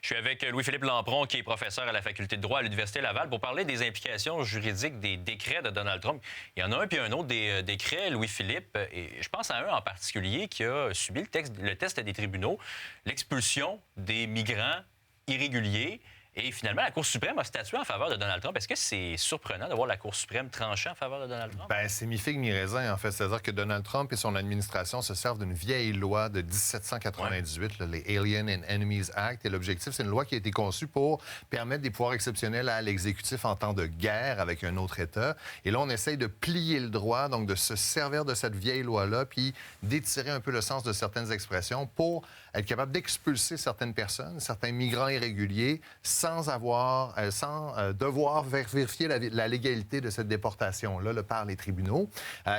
Je suis avec Louis-Philippe Lampron, qui est professeur à la Faculté de droit à l'Université Laval, pour parler des implications juridiques des décrets de Donald Trump. Il y en a un puis un autre des décrets, Louis-Philippe, et je pense à un en particulier qui a subi le test des tribunaux, l'expulsion des migrants irréguliers. Et finalement, la Cour suprême a statué en faveur de Donald Trump. Est-ce que c'est surprenant de voir la Cour suprême trancher en faveur de Donald Trump? Bien, c'est mi-figue, mi-raisin, en fait. C'est-à-dire que Donald Trump et son administration se servent d'une vieille loi de 1798, les Alien and Enemies Act. Et l'objectif, c'est une loi qui a été conçue pour permettre des pouvoirs exceptionnels à l'exécutif en temps de guerre avec un autre État. Et là, on essaye de plier le droit, donc de se servir de cette vieille loi-là, puis d'étirer un peu le sens de certaines expressions pour être capable d'expulser certaines personnes, certains migrants irréguliers, sans devoir vérifier la légalité de cette déportation-là par les tribunaux.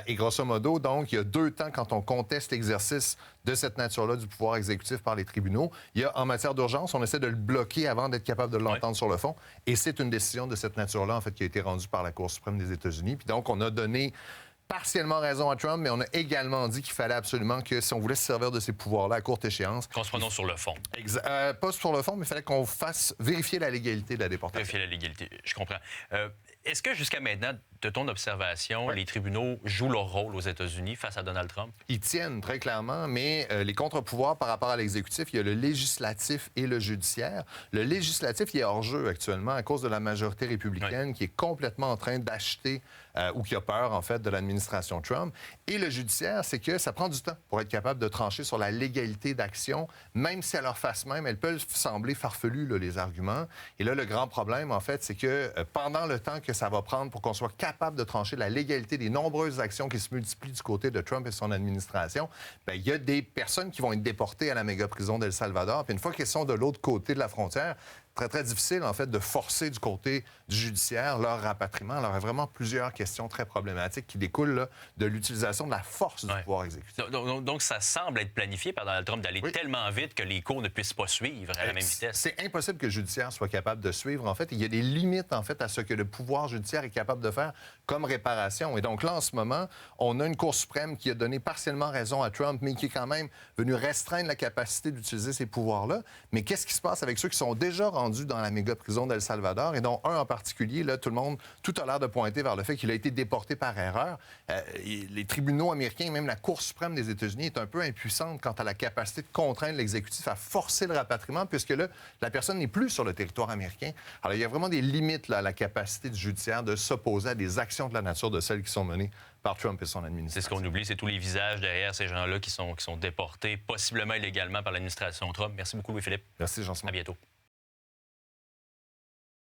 Et grosso modo, donc, il y a 2 temps quand on conteste l'exercice de cette nature-là du pouvoir exécutif par les tribunaux. Il y a en matière d'urgence, on essaie de le bloquer avant d'être capable de l'entendre sur le fond. Et c'est une décision de cette nature-là, en fait, qui a été rendue par la Cour suprême des États-Unis. Puis donc, on a donné partiellement raison à Trump, mais on a également dit qu'il fallait absolument que, si on voulait se servir de ces pouvoirs-là à courte échéance... Qu'on se prononce sur le fond. Pas sur le fond, mais il fallait qu'on fasse vérifier la légalité de la déportation. Vérifier la légalité, je comprends. Est-ce que jusqu'à maintenant, de ton observation, les tribunaux jouent leur rôle aux États-Unis face à Donald Trump? Ils tiennent très clairement, mais les contre-pouvoirs par rapport à l'exécutif, il y a le législatif et le judiciaire. Le législatif, il est hors jeu actuellement à cause de la majorité républicaine qui est complètement en train d'acheter ou qui a peur, en fait, de l'administration Trump. Et le judiciaire, c'est que ça prend du temps pour être capable de trancher sur la légalité d'action, même si à leur face même, elles peuvent sembler farfelues, là, les arguments. Et là, le grand problème, en fait, c'est que pendant le temps que ça va prendre pour qu'on soit capable de trancher la légalité des nombreuses actions qui se multiplient du côté de Trump et son administration, bien, il y a des personnes qui vont être déportées à la méga-prison d'El Salvador. Puis une fois qu'elles sont de l'autre côté de la frontière, très, très difficile, en fait, de forcer du côté du judiciaire leur rapatriement. Alors, il y a vraiment plusieurs questions très problématiques qui découlent là, de l'utilisation de la force du pouvoir exécutif. Donc, ça semble être planifié par Donald Trump d'aller tellement vite que les cours ne puissent pas suivre à la même vitesse. C'est impossible que le judiciaire soit capable de suivre. En fait, il y a des limites, en fait, à ce que le pouvoir judiciaire est capable de faire comme réparation. Et donc là, en ce moment, on a une Cour suprême qui a donné partiellement raison à Trump, mais qui est quand même venu restreindre la capacité d'utiliser ces pouvoirs-là. Mais qu'est-ce qui se passe avec ceux qui sont déjà rendus dans la méga-prison d'El Salvador, et dont un en particulier, là, tout a l'air de pointer vers le fait qu'il a été déporté par erreur. Les tribunaux américains, et même la Cour suprême des États-Unis, est un peu impuissante quant à la capacité de contraindre l'exécutif à forcer le rapatriement, puisque là, la personne n'est plus sur le territoire américain. Alors, il y a vraiment des limites là, à la capacité du judiciaire de s'opposer à des actions de la nature de celles qui sont menées par Trump et son administration. C'est ce qu'on oublie, c'est tous les visages derrière ces gens-là qui sont déportés, possiblement illégalement par l'administration Trump. Merci beaucoup, Louis-Philippe. Merci, Jean-Simon. À bientôt.